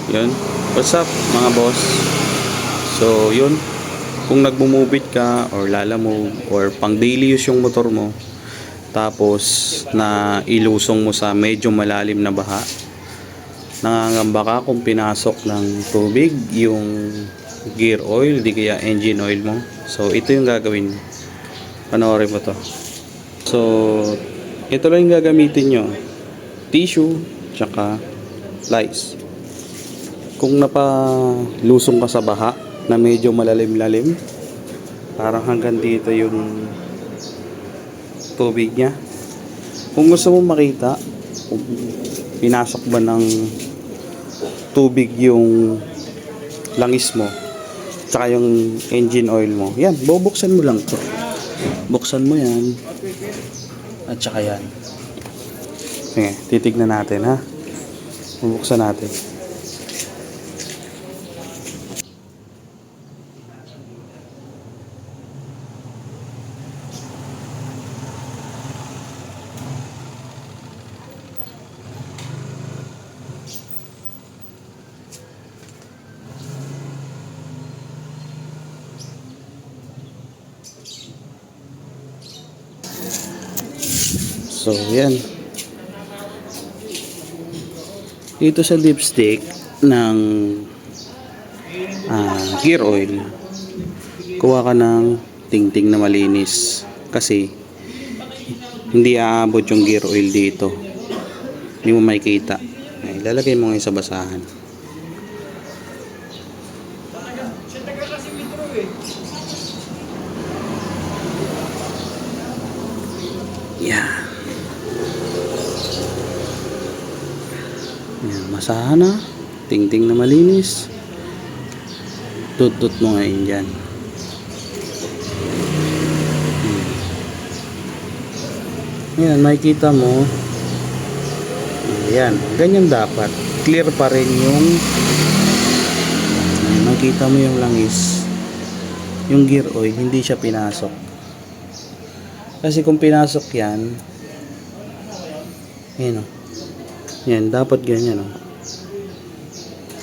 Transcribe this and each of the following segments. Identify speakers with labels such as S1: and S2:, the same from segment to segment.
S1: Yun. What's up mga boss? So yun, kung nagmumubit ka or lalamove or pang daily use yung motor mo, tapos na ilusong mo sa medyo malalim na baha, nangangamba ka kung pinasok ng tubig yung gear oil, di kaya engine oil mo. So ito yung gagawin mo. Panoorin mo to. So ito lang yung gagamitin nyo: tissue tsaka lice. Kung napalusong ka sa baha na medyo malalim-lalim, parang hanggang dito yung tubig niya, kung gusto mo makita kung pinasok ba ng tubig yung langis mo tsaka yung engine oil mo, yan, bubuksan mo lang to. Buksan mo yan at saka yan. Okay, titignan natin ha. Bubuksan natin. So, yan. Dito sa dipstick ng gear oil, kuha ka ng tingting na malinis. Kasi, hindi aabot yung gear oil dito. Hindi mo makikita. Ay, lalagay mo ngayon sa basahan. Yan. Yan, masahan na, tingting na malinis. Tut-tut mo ngayon dyan. Yan, makikita mo. Yan, ganyan dapat. Clear pa rin yung makikita mo yung langis. Yung gear oil, hindi siya pinasok. Kasi kung pinasok yan, yan o. Yan, dapat ganyan o.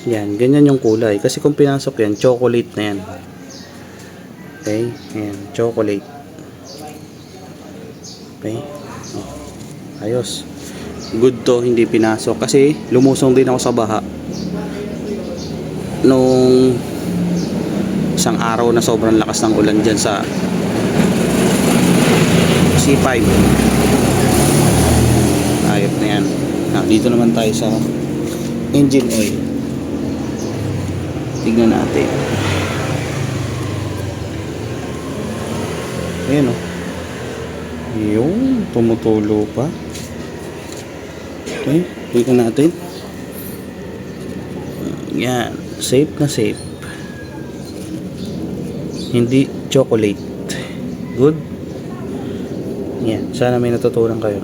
S1: Yan, ganyan yung kulay. Kasi kung pinasok yan, chocolate na yan. Okay? Yan, chocolate. Okay? Ayos. Good to, hindi pinasok. Kasi lumusong din ako sa baha nung isang araw na sobrang lakas ng ulan dyan sa C5. Ayos na yan. Dito naman tayo sa engine oil. Tignan natin. Ayan o. Yung tumutulo pa. Okay, tignan natin. Yan, safe na safe. Hindi chocolate. Good. Yan, sana may natutunan kayo.